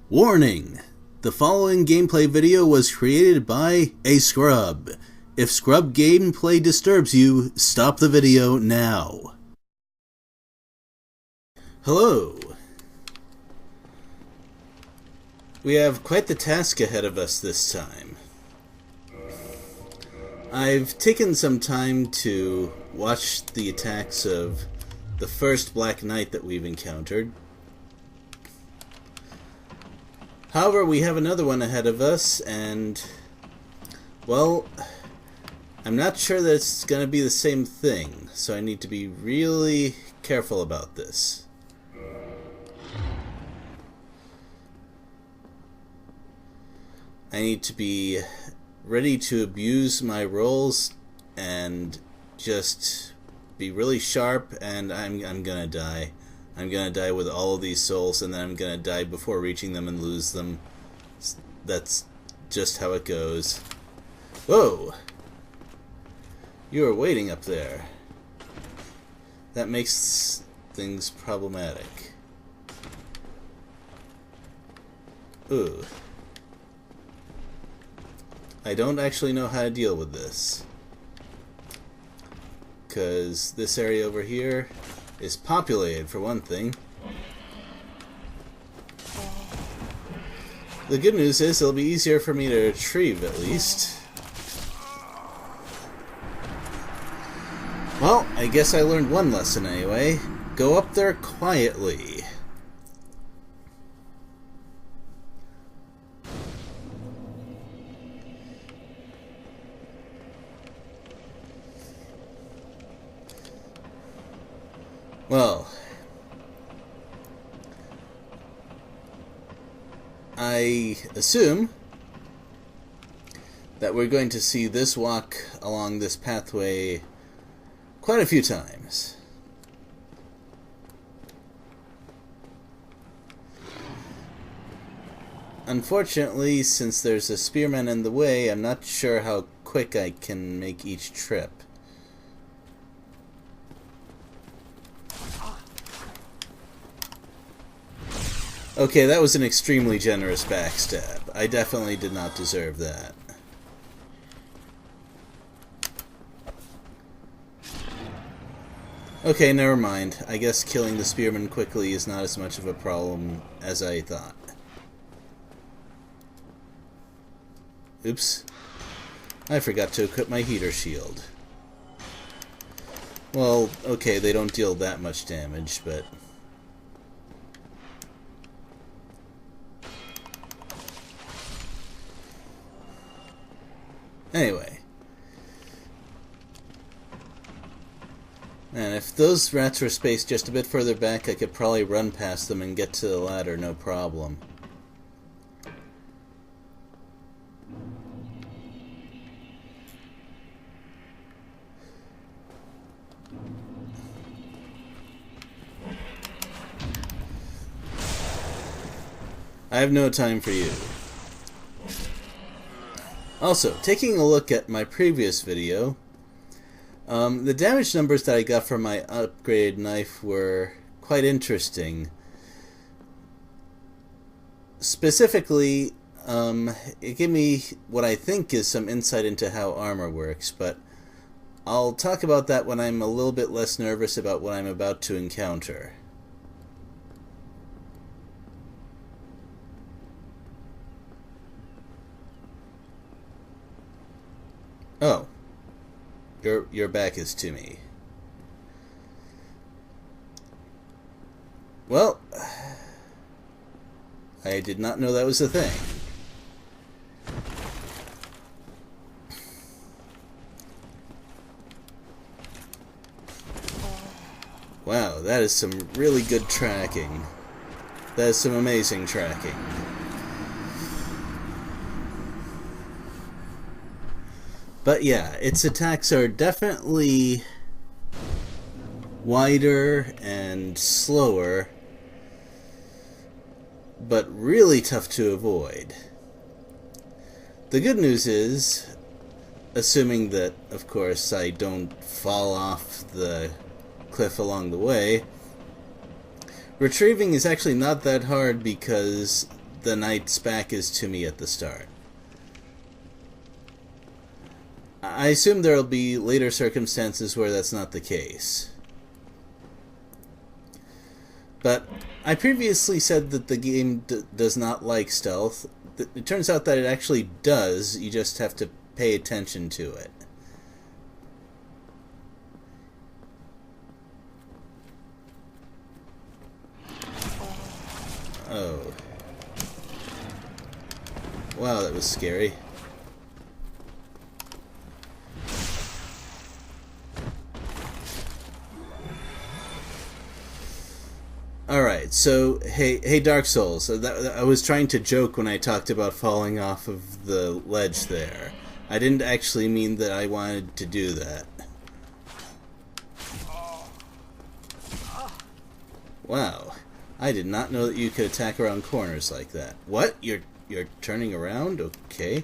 Warning! The following gameplay video was created by a scrub. If scrub gameplay disturbs you, stop the video now. Hello. We have quite the task ahead of us this time. I've taken some time to watch the attacks of the first Black Knight that we've encountered. However, we have another one ahead of us, and, well, I'm not sure that it's going to be the same thing, so I need to be really careful about this. I need to be ready to abuse my rolls and just be really sharp, and I'm gonna die. I'm gonna die with all of these souls, and then I'm gonna die before reaching them and lose them. That's just how it goes. Whoa! You are waiting up there. That makes things problematic. Ooh. I don't actually know how to deal with this, because this area over here is populated, for one thing. The good news is it'll be easier for me to retrieve, at least. Well, I guess I learned one lesson anyway. Go up there quietly. Well, I assume that we're going to see this walk along this pathway quite a few times. Unfortunately, since there's a spearman in the way, I'm not sure how quick I can make each trip. Okay, that was an extremely generous backstab. I definitely did not deserve that. Okay, never mind. I guess killing the spearman quickly is not as much of a problem as I thought. Oops. I forgot to equip my heater shield. Well, okay, they don't deal that much damage, but... Anyway. And if those rats were spaced just a bit further back, I could probably run past them and get to the ladder, no problem. I have no time for you. Also, taking a look at my previous video, the damage numbers that I got from my upgraded knife were quite interesting. Specifically, it gave me what I think is some insight into how armor works, but I'll talk about that when I'm a little bit less nervous about what I'm about to encounter. Oh. Your back is to me. Well, I did not know that was a thing. Wow, that is some really good tracking. That is some amazing tracking. But yeah, its attacks are definitely wider and slower, but really tough to avoid. The good news is, assuming that, of course, I don't fall off the cliff along the way, retrieving is actually not that hard because the knight's back is to me at the start. I assume there will be later circumstances where that's not the case. But I previously said that the game does not like stealth. It turns out that it actually does, you just have to pay attention to it. Oh. Wow, that was scary. Alright, so, hey Dark Souls, I was trying to joke when I talked about falling off of the ledge there. I didn't actually mean that I wanted to do that. Wow, I did not know that you could attack around corners like that. What? You're turning around? Okay.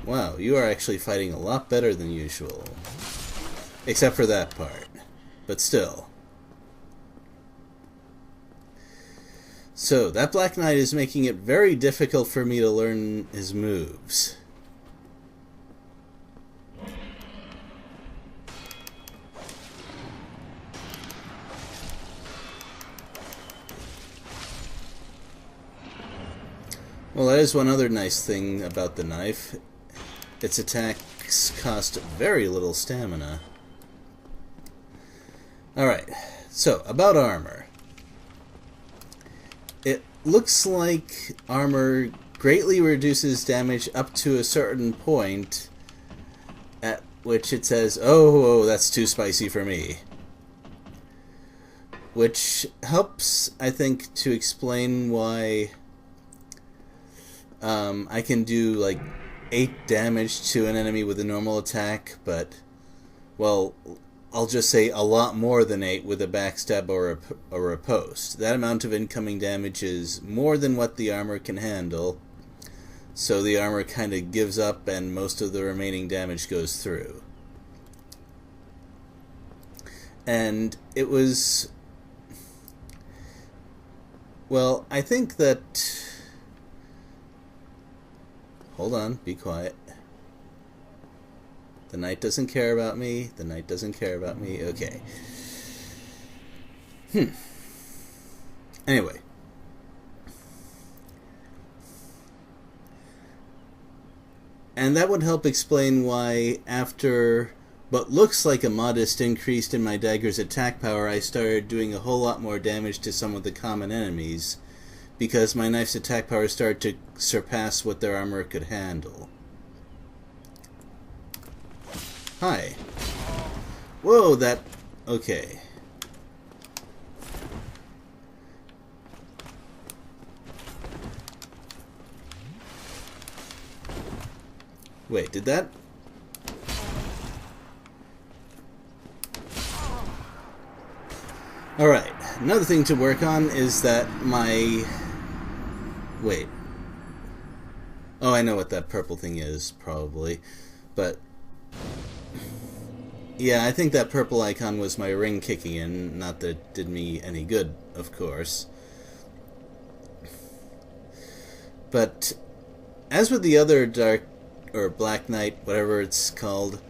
Wow, you are actually fighting a lot better than usual. Except for that part. But still. So, that Black Knight is making it very difficult for me to learn his moves. Well, that is one other nice thing about the knife. Its attacks cost very little stamina. Alright, so, about armor. It looks like armor greatly reduces damage up to a certain point, at which it says, oh, that's too spicy for me. Which helps, I think, to explain why I can do, like, 8 damage to an enemy with a normal attack, but, well, I'll just say a lot more than 8 with a backstab or a riposte. That amount of incoming damage is more than what the armor can handle, so the armor kind of gives up and most of the remaining damage goes through. And it was... well, I think that... hold on, be quiet. The knight doesn't care about me. The knight doesn't care about me. Okay. Anyway. And that would help explain why, after what looks like a modest increase in my dagger's attack power, I started doing a whole lot more damage to some of the common enemies, because my knife's attack power started to surpass what their armor could handle. Hi. Whoa, that... okay. Wait, did that... alright, another thing to work on is that my... wait. Oh, I know what that purple thing is, probably. But... yeah, I think that purple icon was my ring kicking in, not that it did me any good, of course. But, as with the other Dark, or Black Knight, whatever it's called,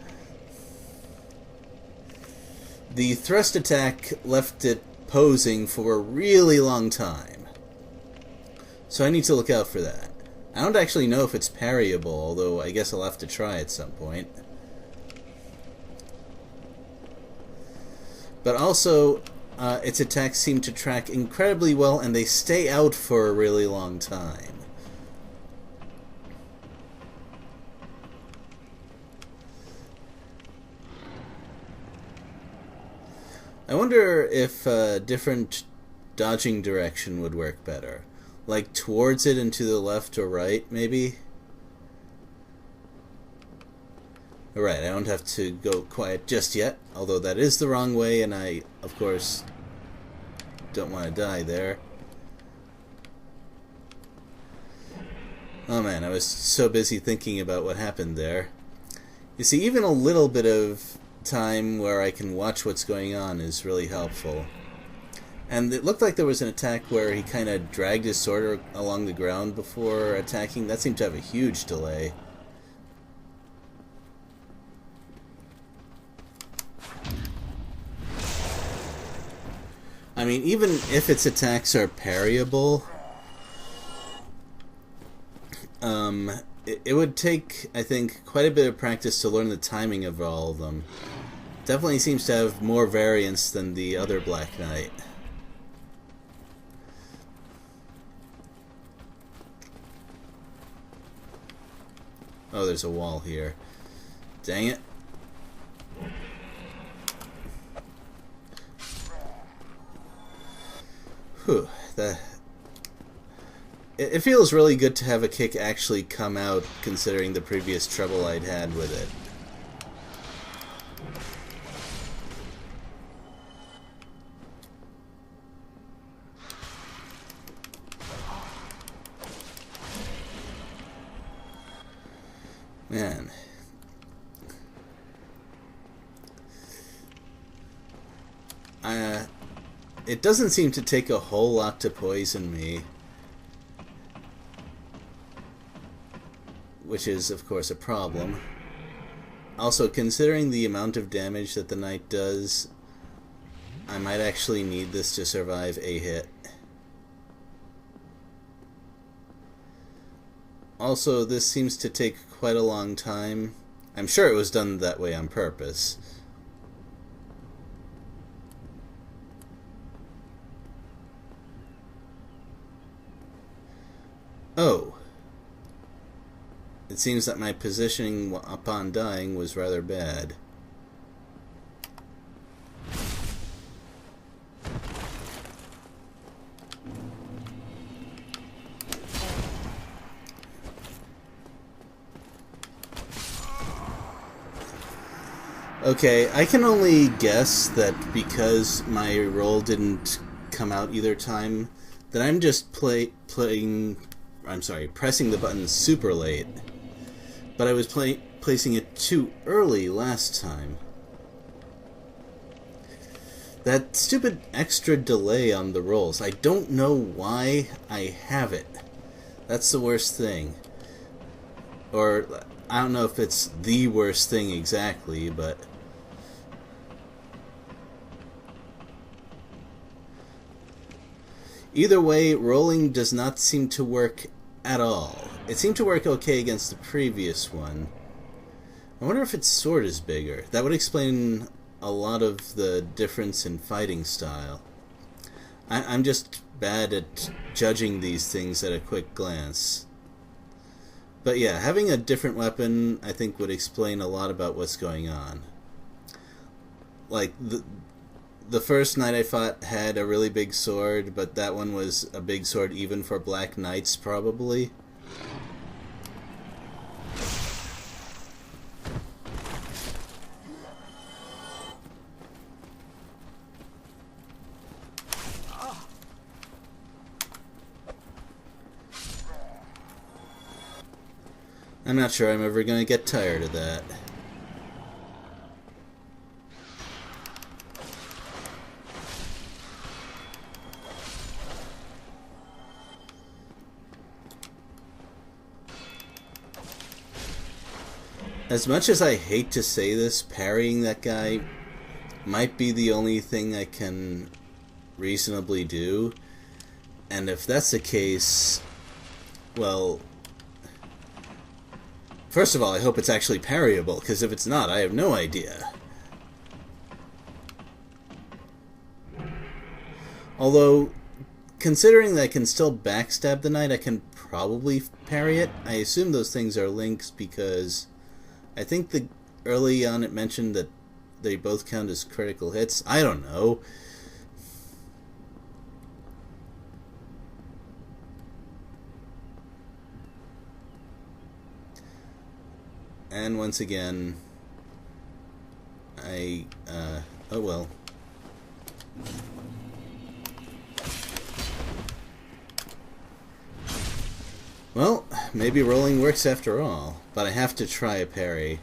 the thrust attack left it posing for a really long time. So I need to look out for that. I don't actually know if it's parryable, although I guess I'll have to try at some point. But also, its attacks seem to track incredibly well, and they stay out for a really long time. I wonder if a different dodging direction would work better. Like towards it and to the left or right, maybe? Alright, I don't have to go quiet just yet, although that is the wrong way, and I, of course, don't want to die there. Oh man, I was so busy thinking about what happened there. You see, even a little bit of time where I can watch what's going on is really helpful. And it looked like there was an attack where he kind of dragged his sword along the ground before attacking. That seemed to have a huge delay. I mean, even if its attacks are parryable, it would take, I think, quite a bit of practice to learn the timing of all of them. Definitely seems to have more variance than the other Black Knight. Oh, there's a wall here. Dang it. Whew. It feels really good to have a kick actually come out, considering the previous trouble I'd had with it. Man. It doesn't seem to take a whole lot to poison me. Which is, of course, a problem. Also, considering the amount of damage that the knight does, I might actually need this to survive a hit. Also, this seems to take quite a long time. I'm sure it was done that way on purpose. Oh. It seems that my positioning upon dying was rather bad. Okay, I can only guess that because my roll didn't come out either time, that I'm just pressing the button super late. But I was placing it too early last time. That stupid extra delay on the rolls. I don't know why I have it. That's the worst thing. Or, I don't know if it's the worst thing exactly, but... Either way, rolling does not seem to work at all. It seemed to work okay against the previous one. I wonder if its sword is bigger. That would explain a lot of the difference in fighting style. I'm just bad at judging these things at a quick glance. But yeah, having a different weapon, I think, would explain a lot about what's going on. Like, the first knight I fought had a really big sword, but that one was a big sword even for Black Knights, probably. I'm not sure I'm ever going to get tired of that. As much as I hate to say this, parrying that guy might be the only thing I can reasonably do. And if that's the case, well... First of all, I hope it's actually parryable, because if it's not, I have no idea. Although, considering that I can still backstab the knight, I can probably parry it. I assume those things are links because I think early on it mentioned that they both count as critical hits. I don't know. And once again, oh well. Well, maybe rolling works after all, but I have to try a parry.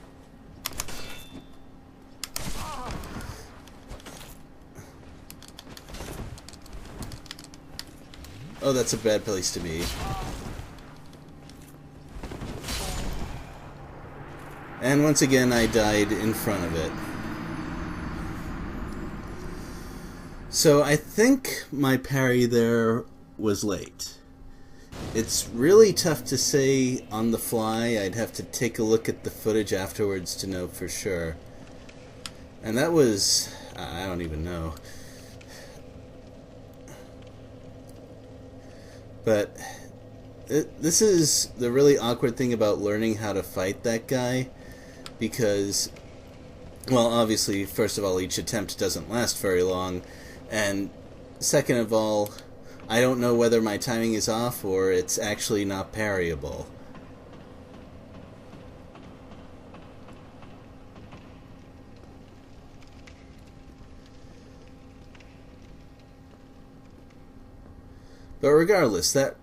Oh, that's a bad place to be. And once again, I died in front of it. So I think my parry there was late. It's really tough to say on the fly. I'd have to take a look at the footage afterwards to know for sure. And that was... I don't even know. But this is the really awkward thing about learning how to fight that guy. Because, well, obviously, first of all, each attempt doesn't last very long. And second of all, I don't know whether my timing is off or it's actually not parryable. But regardless, that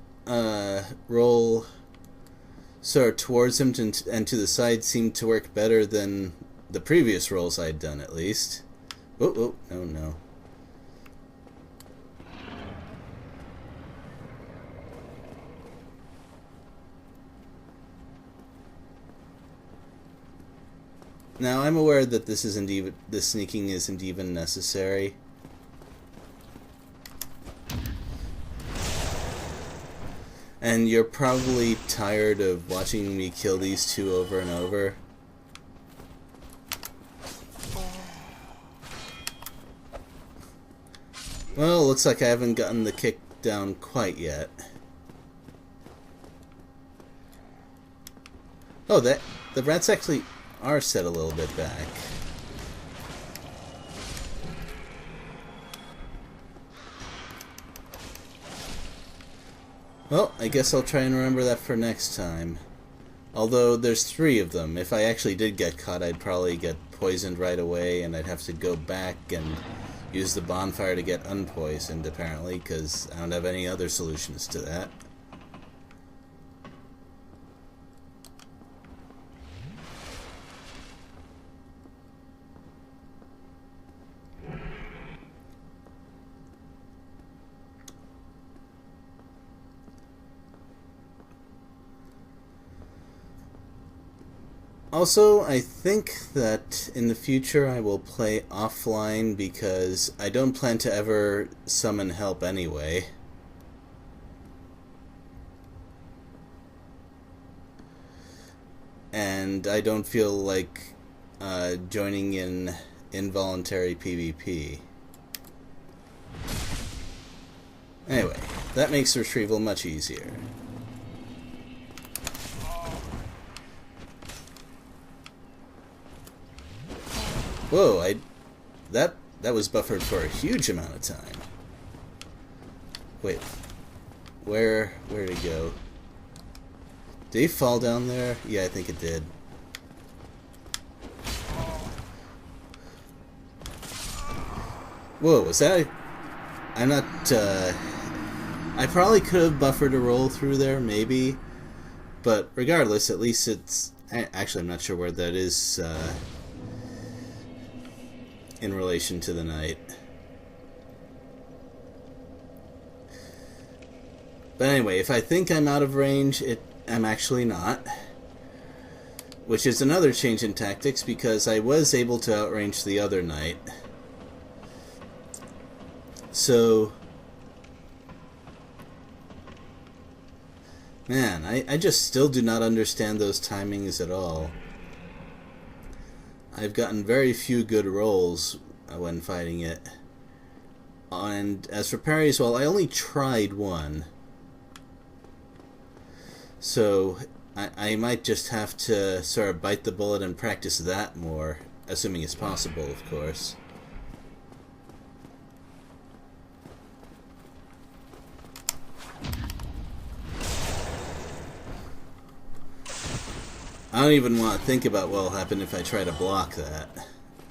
roll sort of towards him and to the side seemed to work better than the previous rolls I'd done, at least. Oh, no. Now, I'm aware that this sneaking isn't even necessary. And you're probably tired of watching me kill these two over and over. Well, looks like I haven't gotten the kick down quite yet. Oh, the rats actually are set a little bit back. Well, I guess I'll try and remember that for next time. Although there's 3 of them. If I actually did get caught, I'd probably get poisoned right away, and I'd have to go back and use the bonfire to get unpoisoned, apparently, because I don't have any other solutions to that. Also, I think that in the future I will play offline because I don't plan to ever summon help anyway. And I don't feel like joining in involuntary PvP. Anyway, that makes retrieval much easier. Whoa, that was buffered for a huge amount of time. Wait, where'd it go? Did he fall down there? Yeah, I think it did. Whoa, was that... I'm not, I probably could have buffered a roll through there, maybe. But regardless, at least it's... Actually, I'm not sure where that is, in relation to the knight. But anyway, if I think I'm out of range, I'm actually not. Which is another change in tactics, because I was able to outrange the other knight. So... Man, I just still do not understand those timings at all. I've gotten very few good rolls when fighting it. And as for parries, well, I only tried one. So I might just have to sort of bite the bullet and practice that more, assuming it's possible, of course. I don't even want to think about what will happen if I try to block that.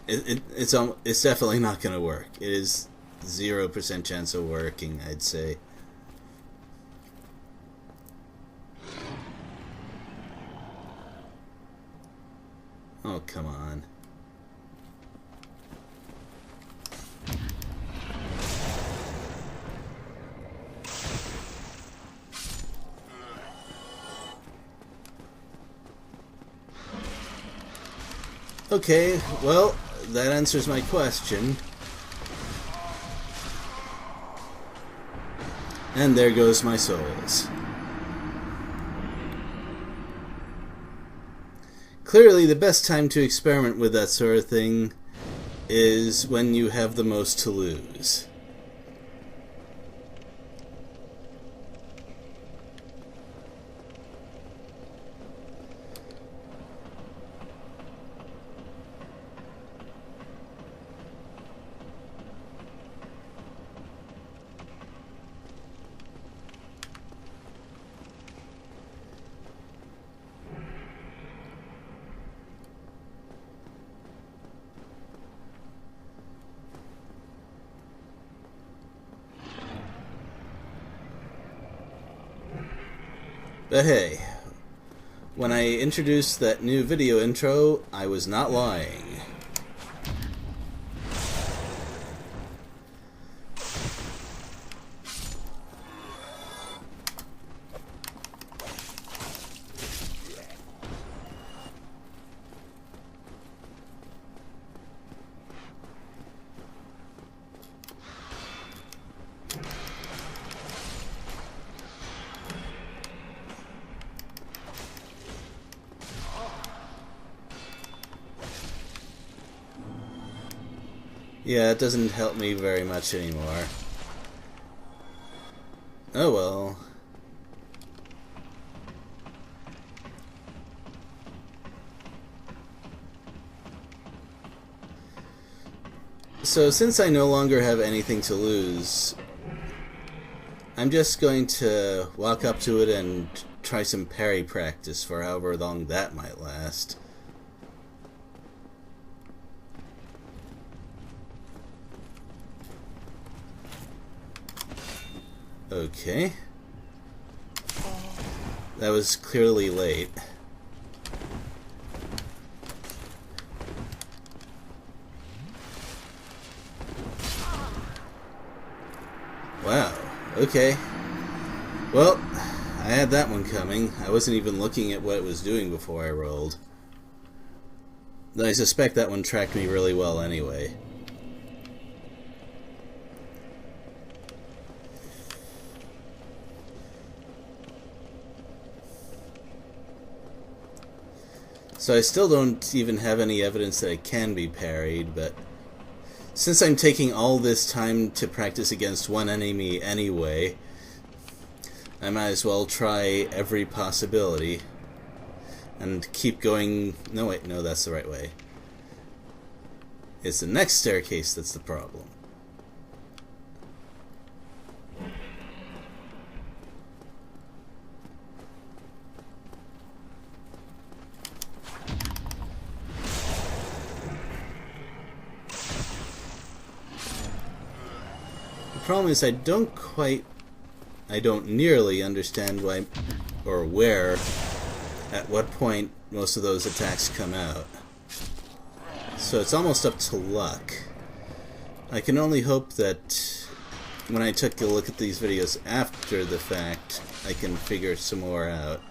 It's definitely not going to work. It is 0% chance of working, I'd say. Oh, come on. Okay, well, that answers my question. And there goes my souls. Clearly, the best time to experiment with that sort of thing is when you have the most to lose. But hey, when I introduced that new video intro, I was not lying. Yeah, it doesn't help me very much anymore. Oh well. So since I no longer have anything to lose, I'm just going to walk up to it and try some parry practice for however long that might last. Okay. That was clearly late. Wow. Okay. Well, I had that one coming. I wasn't even looking at what it was doing before I rolled. Though I suspect that one tracked me really well anyway. So I still don't even have any evidence that it can be parried, but since I'm taking all this time to practice against one enemy anyway, I might as well try every possibility and keep going. No, wait, no, that's the right way. It's the next staircase that's the problem. The problem is I don't nearly understand why or where, at what point most of those attacks come out. So it's almost up to luck. I can only hope that when I took a look at these videos after the fact, I can figure some more out.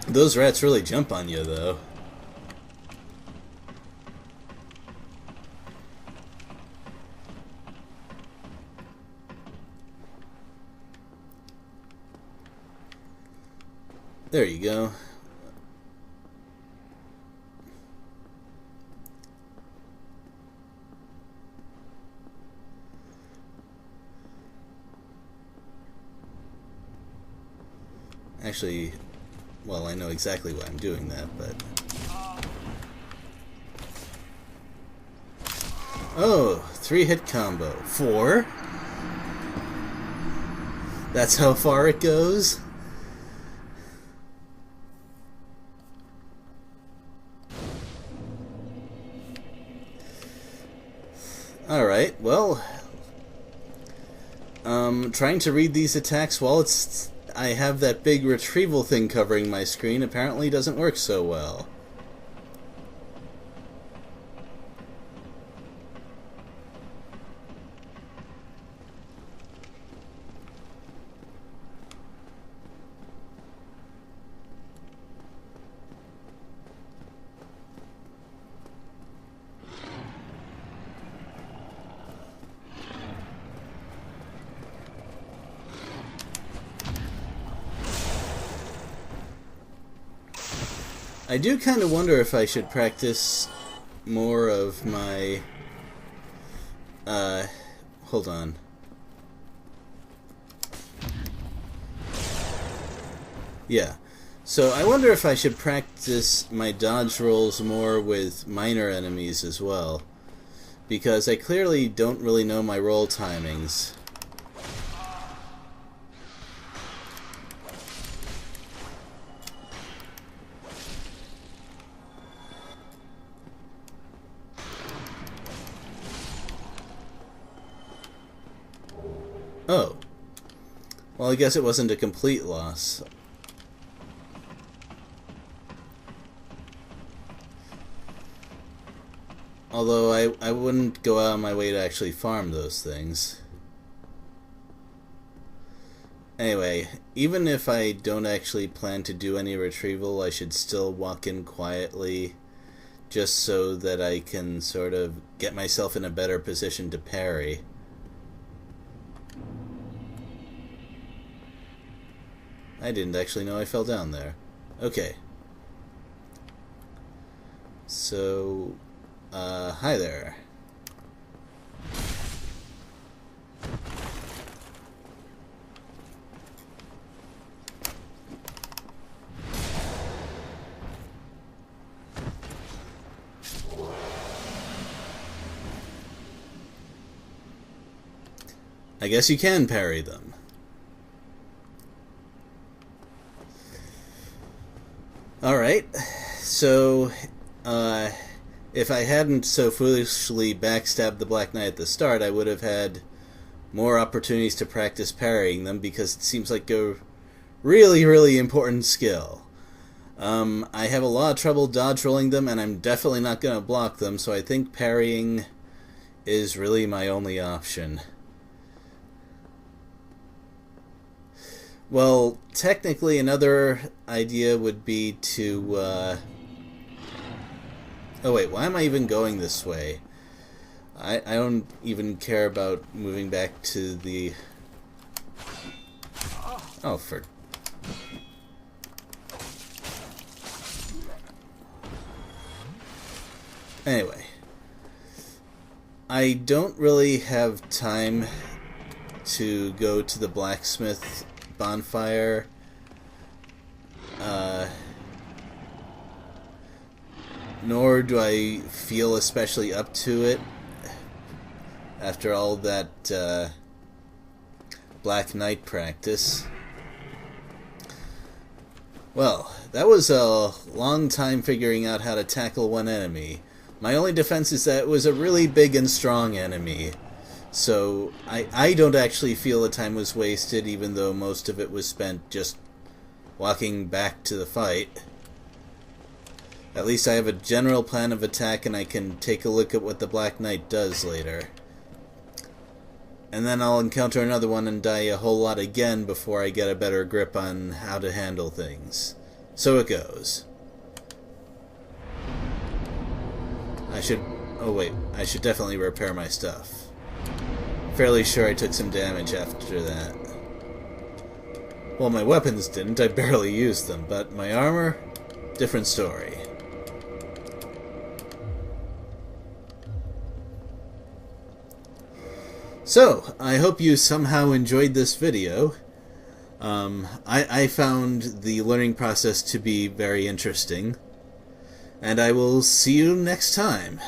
Those rats really jump on you, though. There you go. Actually, well, I know exactly why I'm doing that, but... Oh, 3-hit combo. 4? That's how far it goes? Alright, well... trying to read these attacks while I have that big retrieval thing covering my screen apparently doesn't work so well. I do kind of wonder if I should practice more of my... hold on. Yeah. So I wonder if I should practice my dodge rolls more with minor enemies as well. Because I clearly don't really know my roll timings. Oh. Well, I guess it wasn't a complete loss. Although I wouldn't go out of my way to actually farm those things. Anyway, even if I don't actually plan to do any retrieval, I should still walk in quietly just so that I can sort of get myself in a better position to parry. I didn't actually know I fell down there. Okay. So... hi there. I guess you can parry them. Alright, so, if I hadn't so foolishly backstabbed the Black Knight at the start, I would have had more opportunities to practice parrying them, because it seems like a really, really important skill. I have a lot of trouble dodge rolling them, and I'm definitely not going to block them, so I think parrying is really my only option. Well, technically another idea would be to, oh wait, why am I even going this way? I don't even care about moving back to the... Oh, for... Anyway. I don't really have time to go to the blacksmith bonfire. Nor do I feel especially up to it after all that Black Knight practice. Well, that was a long time figuring out how to tackle one enemy. My only defense is that it was a really big and strong enemy. So, I don't actually feel the time was wasted, even though most of it was spent just walking back to the fight. At least I have a general plan of attack, and I can take a look at what the Black Knight does later. And then I'll encounter another one and die a whole lot again before I get a better grip on how to handle things. So it goes. Oh wait, I should definitely repair my stuff. Fairly sure I took some damage after that. Well, my weapons didn't, I barely used them, but my armor? Different story. So, I hope you somehow enjoyed this video. I found the learning process to be very interesting, and I will see you next time.